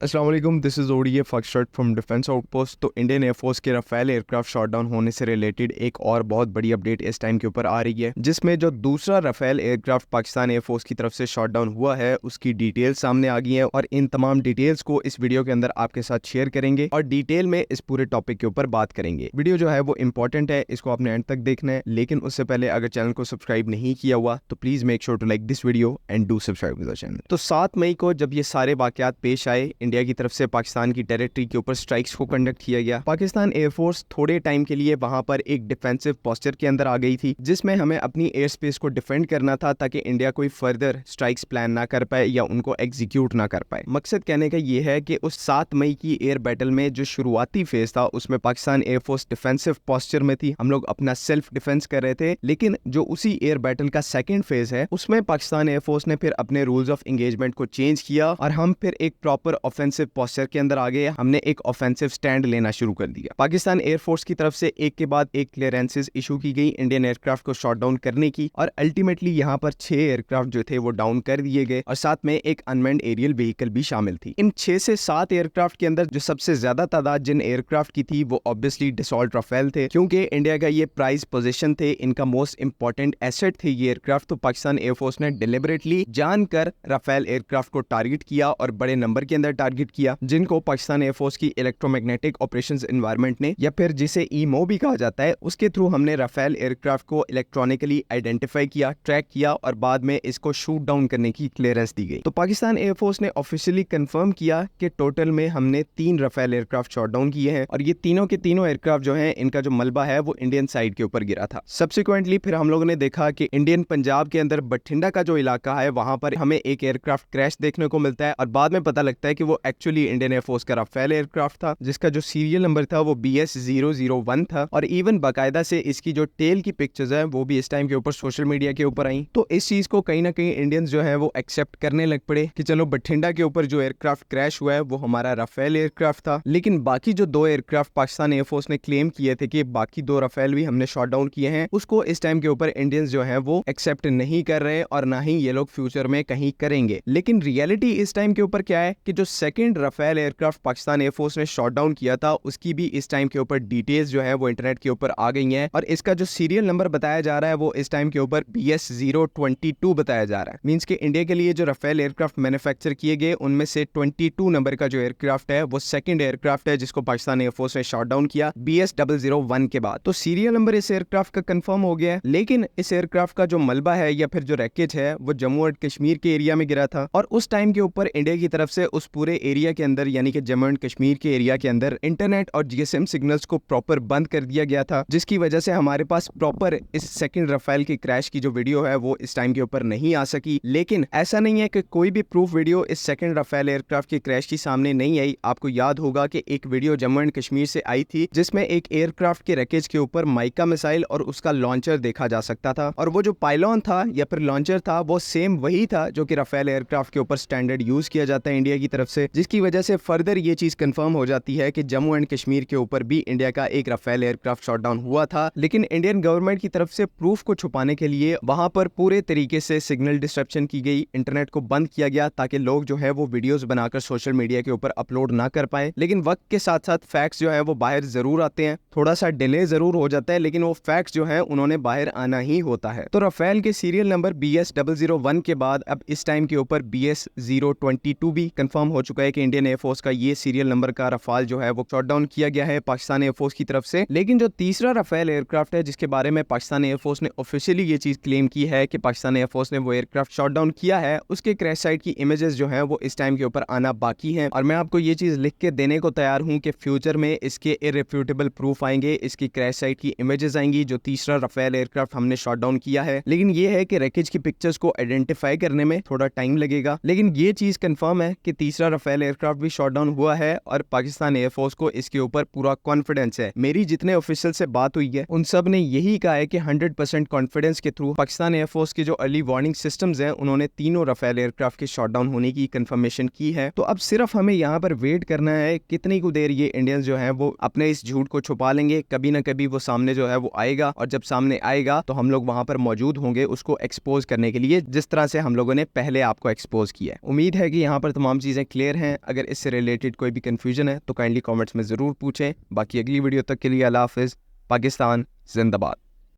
अस्सलाम वालेकुम, this is ODA foxtrot from defence outpost. तो इंडियन एयरफोर्स के रफेल एयरक्राफ्ट शॉट डाउन होने से रिलेटेड एक और बहुत बड़ी अपडेट इस टाइम के ऊपर आ रही है, जिसमें जो दूसरा रफेल एयरक्राफ्ट पाकिस्तान एयरफोर्स की तरफ से शॉट डाउन हुआ है उसकी डिटेल्स सामने आ गई हैं और इन तमाम डिटेल्स को इस वीडियो के अंदर आपके साथ शेयर करेंगे और डिटेल में इस पूरे टॉपिक के ऊपर बात करेंगे। वीडियो जो है वो इंपॉर्टेंट है, इसको आपने एंड तक देखना है, लेकिन उससे पहले अगर चैनल को सब्सक्राइब नहीं किया हुआ तो please make sure to like this video and do subscribe the channel. तो 7 मई को जब ये सारे वाकयात पेश आए, इंडिया की तरफ से पाकिस्तान की टेरिटरी के ऊपर स्ट्राइक्स को कंडक्ट किया गया। पाकिस्तान एयरफोर्स थोड़े टाइम के लिए वहां पर एक डिफेंसिव पोस्चर के अंदर आ गई थी, जिसमें हमें अपनी एयर स्पेस को डिफेंड करना था ताकि इंडिया कोई फर्दर स्ट्राइक्स प्लान ना कर पाए या उनको एग्जीक्यूट ना कर पाए। मकसद कहने का ये है कि उस 7 मई की एयर बैटल में जो शुरुआती फेज था उसमें पाकिस्तान एयरफोर्स डिफेंसिव पोस्चर में थी, हम लोग अपना सेल्फ डिफेंस कर रहे थे। लेकिन जो उसी एयर बैटल का सेकेंड फेज है उसमें पाकिस्तान एयरफोर्स ने फिर अपने रूल्स ऑफ एंगेजमेंट को चेंज किया और हम फिर एक प्रॉपर ऑफेंसिव पोस्चर के अंदर आ गए। हमने एक ऑफेंसिव स्टैंड लेना शुरू कर दिया। पाकिस्तान एयरफोर्स की तरफ से एक के बाद एक क्लियरेंसेस इशू की गई इंडियन एयरक्राफ्ट को शॉट डाउन करने की, और अल्टीमेटली यहाँ पर 6 एयरक्राफ्ट जो थे वो डाउन कर दिए गए और साथ में एक अनमैन्ड एरियल व्हीकल भी शामिल थी। इन 6 से 7 एयरक्राफ्ट के अंदर जो सबसे ज्यादा तादाद जिन एयरक्राफ्ट की थी वो ऑब्वियसली डसॉल्ट राफेल थे, क्योंकि इंडिया का ये प्राइज पोजीशन थे, इनका मोस्ट इंपॉर्टेंट एसेट थे ये एयरक्राफ्ट। तो पाकिस्तान एयरफोर्स ने डिलिबरेटली जानकर राफेल एयरक्राफ्ट को टारगेट किया और बड़े नंबर के अंदर टारगेट किया, जिनको पाकिस्तान एयरफोर्स की इलेक्ट्रोमैग्नेटिक ऑपरेशंस एनवायरनमेंट ने, या फिर जिसे ईमो भी कहा जाता है, उसके थ्रू हमने राफेल एयरक्राफ्ट को इलेक्ट्रॉनिकली आइडेंटिफाई किया, ट्रैक किया और बाद में इसको शूट डाउन करने की क्लियरेंस दी गई। तो पाकिस्तान एयरफोर्स ने ऑफिशियली कंफर्म किया कि टोटल में हमने 3 राफेल एयरक्राफ्ट शॉट डाउन किए हैं और ये तीनों के तीनों एयरक्राफ्ट जो हैं इनका जो मलबा है वो इंडियन साइड के ऊपर गिरा था। सब्सिक्वेंटली फिर हम लोगों ने देखा कि इंडियन पंजाब के अंदर बठिंडा का जो इलाका है वहां पर हमें एक एयरक्राफ्ट क्रैश देखने को मिलता है और बाद में पता लगता है कि वो एक्चुअली इंडियन एयरफोर्स का राफेल एयरक्राफ्ट था, जिसका जो सीरियल नंबर था वो BS001 था और इवन बाकायदा से इसकी जो टेल की पिक्चर्स है वो भी इस टाइम के ऊपर सोशल मीडिया के ऊपर आई। तो इस चीज को कहीं ना कहीं इंडियंस जो है वो एक्सेप्ट करने लग पड़े कि चलो बठिंडा के ऊपर जो एयरक्राफ्ट क्रैश हुआ है वो हमारा राफेल एयरक्राफ्ट था। लेकिन बाकी जो 2 एयरक्राफ्ट पाकिस्तान एयरफोर्स ने क्लेम किए थे कि बाकी 2 राफेल भी हमने शॉट डाउन किए हैं, उसको इस टाइम के ऊपर इंडियंस जो है वो एक्सेप्ट नहीं कर रहे और ना ही ये लोग फ्यूचर में कहीं करेंगे। लेकिन रियलिटी इस टाइम के ऊपर क्या है कि जो second Rafale aircraft Pakistan air force ने शॉट डाउन किया था उसकी भी इस टाइम के ऊपर डिटेल्स जो है वो इंटरनेट के ऊपर आ गई हैं और इसका जो सीरियल नंबर बताया जा रहा है वो इस टाइम के ऊपर BS022 बताया जा रहा है। मींस कि इंडिया के लिए जो राफेल एयरक्राफ्ट मैन्युफैक्चर किए गए उनमें से 22 नंबर का जो एयरक्राफ्ट है वो सेकंड एयरक्राफ्ट है जिसको पाकिस्तान एयरफोर्स ने शॉट डाउन किया BS001 के बाद। तो सीरियल नंबर इस एयरक्राफ्ट का कंफर्म हो गया है, लेकिन इस एयरक्राफ्ट का जो मलबा है या फिर जो रैकेज है वो जम्मू एंड कश्मीर के एरिया में गिरा था और उस टाइम के ऊपर इंडिया की तरफ से उस पूरे एरिया के अंदर यानी कि जम्मू एंड कश्मीर के एरिया के अंदर इंटरनेट और GSM सिग्नल्स को प्रॉपर बंद कर दिया गया था, जिसकी वजह से हमारे पास प्रॉपर इस सेकंड राफेल की क्रैश की जो वीडियो है वो इस टाइम के ऊपर नहीं आ सकी। लेकिन ऐसा नहीं है कि कोई भी प्रूफ वीडियो इस सेकंड राफेल एयरक्राफ्ट की क्रैश की सामने नहीं आई। आपको याद होगा कि एक वीडियो जम्मू एंड कश्मीर से आई थी जिसमें एक एयरक्राफ्ट के रैकेज के ऊपर माइका मिसाइल और उसका लॉन्चर देखा जा सकता था और वो जो पायलॉन था या फिर लॉन्चर था वो सेम वही था जो कि राफेल एयरक्राफ्ट के ऊपर स्टैंडर्ड यूज किया जाता है इंडिया की तरफ से, जिसकी वजह से फर्दर ये चीज कंफर्म हो जाती है कि जम्मू एंड कश्मीर के ऊपर भी इंडिया का एक राफेल एयरक्राफ्ट शॉट डाउन हुआ था। लेकिन इंडियन गवर्नमेंट की तरफ से प्रूफ को छुपाने के लिए वहां पर पूरे तरीके से सिग्नल डिस्ट्रप्शन की गई, इंटरनेट को बंद किया गया ताकि लोग जो है वो वीडियोस बनाकर सोशल मीडिया के ऊपर अपलोड ना कर पाए। लेकिन वक्त के साथ साथ फैक्ट्स जो है वो बाहर जरूर आते हैं, थोड़ा सा डिले जरूर हो जाता है लेकिन वो फैक्ट्स जो है उन्होंने बाहर आना ही होता है। तो राफेल के सीरियल नंबर BS001 के बाद अब इस टाइम के ऊपर BS022 भी कंफर्म हो चुका है कि इंडियन एयरफोर्स का ये सीरियल नंबर का राफेल जो है वो शॉट डाउन किया गया है पाकिस्तान एयरफोर्स की तरफ से। लेकिन जो तीसरा राफेल एयरक्राफ्ट है जिसके बारे में पाकिस्तान एयरफोर्स ने ऑफिशियली ये चीज क्लेम की है कि पाकिस्तान एयरफोर्स ने वो एयरक्राफ्ट शॉट डाउन किया है, उसके क्रैश साइट की इमेजेस जो है वो इस टाइम के ऊपर आना बाकी है और मैं आपको ये चीज लिख के देने को तैयार हूं कि फ्यूचर में इसके इररिफ्यूटेबल प्रूफ आएंगे, इसकी क्रैश साइट की इमेजेस आएंगी जो तीसरा राफेल एयरक्राफ्ट हमने शॉट डाउन किया है। लेकिन ये है कि रैकेज की पिक्चर्स को आइडेंटिफाई करने में थोड़ा टाइम लगेगा, लेकिन ये चीज कंफर्म है कि तीसरा राफेल एयरक्राफ्ट भी शॉट डाउन हुआ है और पाकिस्तान एयरफोर्स को इसके ऊपर पूरा कॉन्फिडेंस है। मेरी जितने ऑफिशियल से बात हुई है उन सब ने यही कहा है कि 100% कॉन्फिडेंस के थ्रू पाकिस्तान एयरफोर्स के जो अर्ली वार्निंग सिस्टम्स हैं उन्होंने तीनों राफेल एयरक्राफ्ट के शॉट डाउन होने की कंफर्मेशन की है। तो अब सिर्फ हमें यहाँ पर वेट करना है कितनी को देर ये इंडियंस जो है वो अपने इस झूठ को छुपा लेंगे, कभी ना कभी वो सामने जो है वो आएगा और जब सामने आएगा तो हम लोग वहां पर मौजूद होंगे उसको एक्सपोज करने के लिए, जिस तरह से हम लोगों ने पहले आपको एक्सपोज किया है। उम्मीद है कि यहाँ पर तमाम चीजें क्लियर کلیئر ہیں. اگر اس سے ریلیٹڈ کوئی بھی کنفیوژن ہے تو کائنڈلی کامنٹس میں ضرور پوچھیں. باقی اگلی ویڈیو تک کے لیے اللہ حافظ. پاکستان زندہ باد.